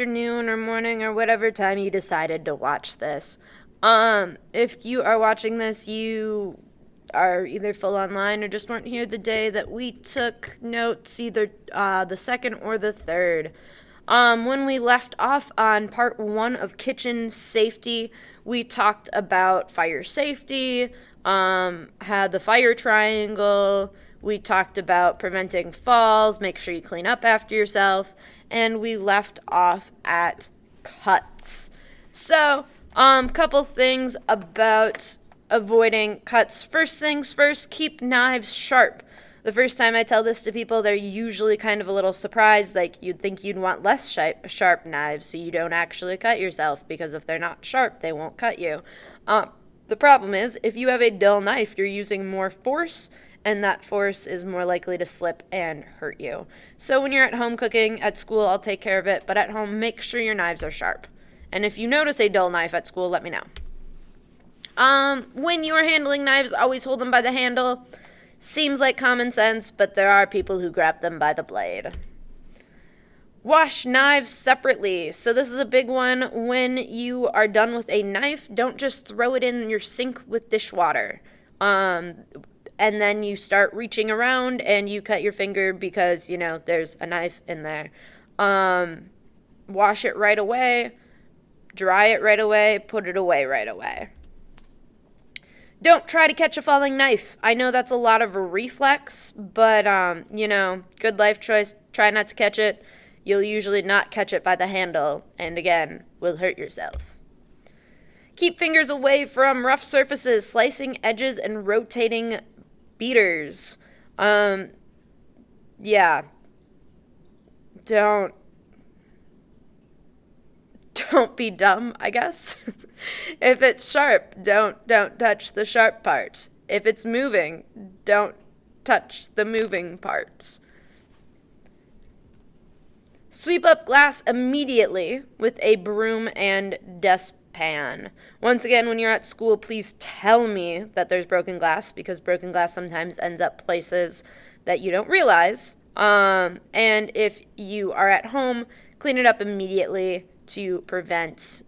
Afternoon or morning or whatever time you decided to watch this. If you are watching this, you are either full online or just weren't here the day that we took notes, either the second or the third. When we left off on part one of kitchen safety, we talked about fire safety, had the fire triangle, we talked about preventing falls, make sure you clean up after yourself, and we left off at cuts. So, couple things about avoiding cuts. First things first, keep knives sharp. The first time I tell this to people, they're usually kind of a little surprised. Like, you'd think you'd want less sharp knives so you don't actually cut yourself, because if they're not sharp, they won't cut you. The problem is, if you have a dull knife, you're using more force, and that force is more likely to slip and hurt you. So when you're at home cooking, at school, I'll take care of it, but at home, make sure your knives are sharp. And if you notice a dull knife at school, let me know. When you're handling knives, always hold them by the handle. Seems like common sense, but there are people who grab them by the blade. Wash knives separately. So this is a big one. When you are done with a knife, don't just throw it in your sink with dishwater. And then you start reaching around and you cut your finger because, there's a knife in there. Wash it right away. Dry it right away. Put it away right away. Don't try to catch a falling knife. I know that's a lot of a reflex, but, good life choice. Try not to catch it. You'll usually not catch it by the handle, and again, will hurt yourself. Keep fingers away from rough surfaces, slicing edges, and rotating beaters. Yeah. Don't be dumb, I guess. If it's sharp, don't touch the sharp part. If it's moving, don't touch the moving parts. Sweep up glass immediately with a broom and dustpan. Once again, when you're at school, please tell me that there's broken glass, because broken glass sometimes ends up places that you don't realize. And if you are at home, clean it up immediately to prevent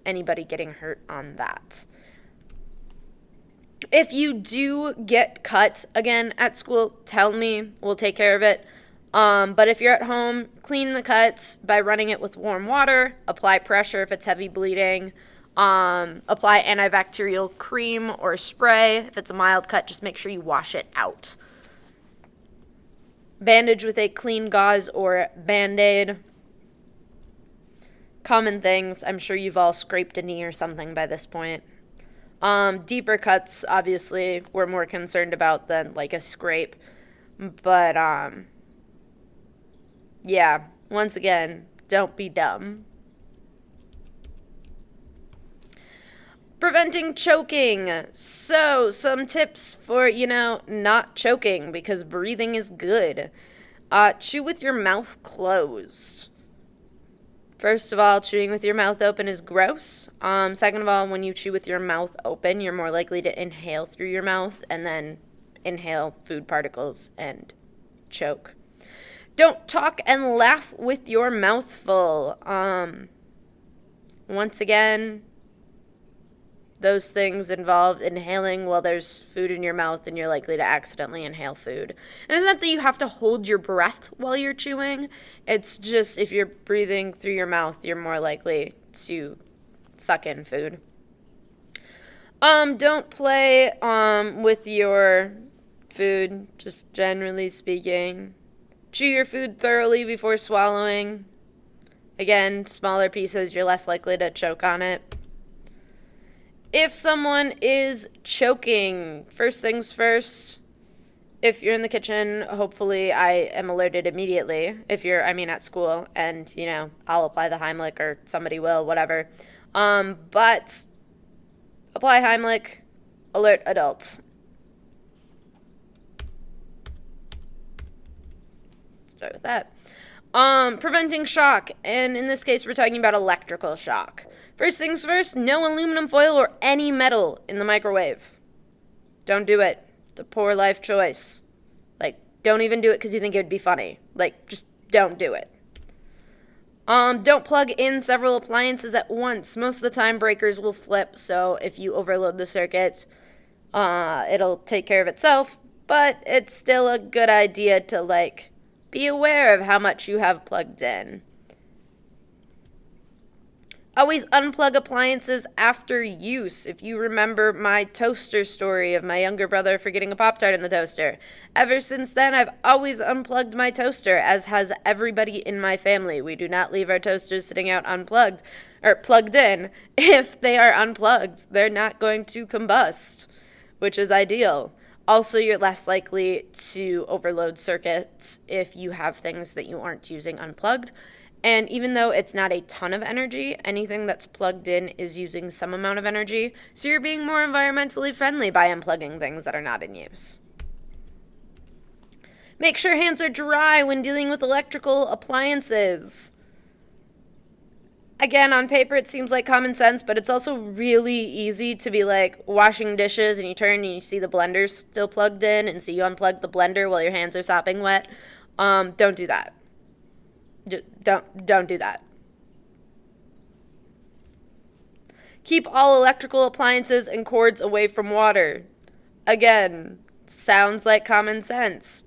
anybody getting hurt on that. If you do get cut again at school, tell me. We'll take care of it. But if you're at home, clean the cuts by running it with warm water. Apply pressure if it's heavy bleeding. Apply antibacterial cream or spray. If it's a mild cut, just make sure you wash it out. Bandage with a clean gauze or Band-Aid. Common things. I'm sure you've all scraped a knee or something by this point. Deeper cuts, obviously, we're more concerned about than like a scrape. But, yeah, once again, don't be dumb. Preventing choking. So, some tips for, not choking, because breathing is good. Chew with your mouth closed. First of all, chewing with your mouth open is gross. Second of all, when you chew with your mouth open, you're more likely to inhale through your mouth and then inhale food particles and choke. Don't talk and laugh with your mouth full. Once again, those things involve inhaling while there's food in your mouth, and you're likely to accidentally inhale food. And it's not that you have to hold your breath while you're chewing. It's just if you're breathing through your mouth, you're more likely to suck in food. Don't play with your food, just generally speaking. Chew your food thoroughly before swallowing. Again, smaller pieces, you're less likely to choke on it. If someone is choking, first things first, if you're in the kitchen, hopefully I am alerted immediately. If you're, at school, and, I'll apply the Heimlich, or somebody will, whatever. But apply Heimlich, alert adult. Start with that. Preventing shock, and in this case, we're talking about electrical shock. First things first, no aluminum foil or any metal in the microwave. Don't do it. It's a poor life choice. Don't even do it because you think it would be funny. Just don't do it. Don't plug in several appliances at once. Most of the time, breakers will flip, so if you overload the circuit, it'll take care of itself. But it's still a good idea to, like, be aware of how much you have plugged in. Always unplug appliances after use. If you remember my toaster story of my younger brother forgetting a Pop-Tart in the toaster. Ever since then, I've always unplugged my toaster, as has everybody in my family. We do not leave our toasters sitting out unplugged, or plugged in. If they are unplugged, they're not going to combust, which is ideal. Also, you're less likely to overload circuits if you have things that you aren't using unplugged. And even though it's not a ton of energy, anything that's plugged in is using some amount of energy, so you're being more environmentally friendly by unplugging things that are not in use. Make sure hands are dry when dealing with electrical appliances. Again, on paper it seems like common sense, but it's also really easy to be like washing dishes and you turn and you see the blender's still plugged in, and so you unplug the blender while your hands are sopping wet. Don't do that. Just don't do that. Keep all electrical appliances and cords away from water. Again, sounds like common sense.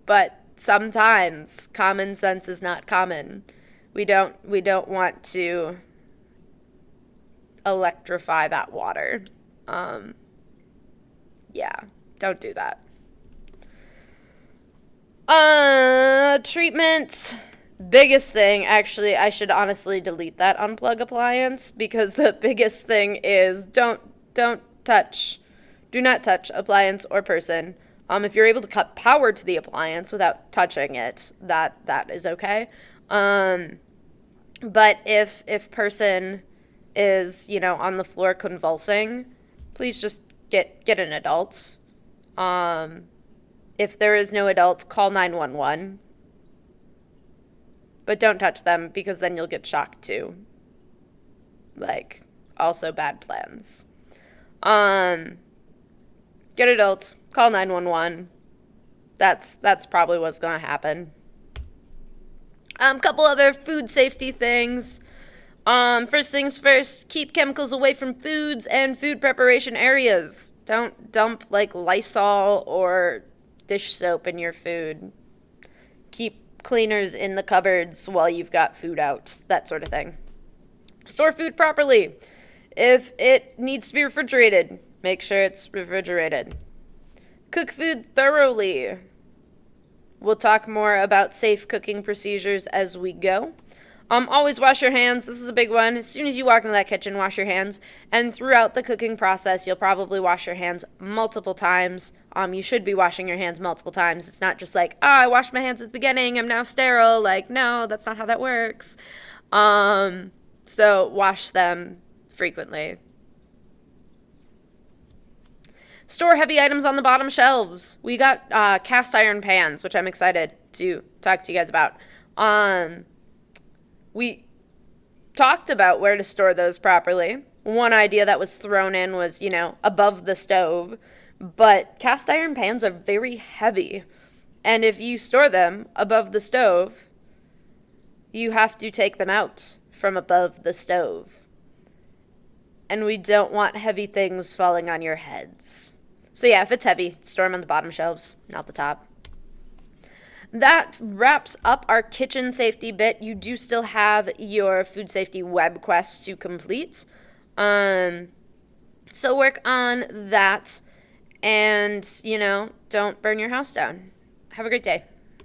But sometimes common sense is not common. We don't want to electrify that water. Yeah, don't do that. Treatment. Biggest thing, actually, I should honestly delete that unplug appliance, because the biggest thing is don't touch. Do not touch appliance or person. If you're able to cut power to the appliance without touching it, that is okay. But if person is, on the floor convulsing, please just get an adult. If there is no adult, call 911. But don't touch them, because then you'll get shocked too. Like, also bad plans. Get adults, call 911. That's probably what's gonna happen. Couple other food safety things. First things first, keep chemicals away from foods and food preparation areas. Don't dump like Lysol or dish soap in your food. Keep cleaners in the cupboards while you've got food out, that sort of thing. Store food properly. If it needs to be refrigerated, make sure it's refrigerated. Cook food thoroughly. We'll talk more about safe cooking procedures as we go. Always wash your hands. This is a big one. As soon as you walk into that kitchen, wash your hands. And throughout the cooking process, you'll probably wash your hands multiple times. You should be washing your hands multiple times. It's not just like, I washed my hands at the beginning, I'm now sterile. Like, no, that's not how that works. So wash them frequently. Store heavy items on the bottom shelves. We got cast iron pans, which I'm excited to talk to you guys about. We talked about where to store those properly. One idea that was thrown in was, above the stove. But cast iron pans are very heavy. And if you store them above the stove, you have to take them out from above the stove. And we don't want heavy things falling on your heads. So yeah, if it's heavy, store them on the bottom shelves, not the top. That wraps up our kitchen safety bit. You do still have your food safety web quest to complete. So work on that. And, don't burn your house down. Have a great day.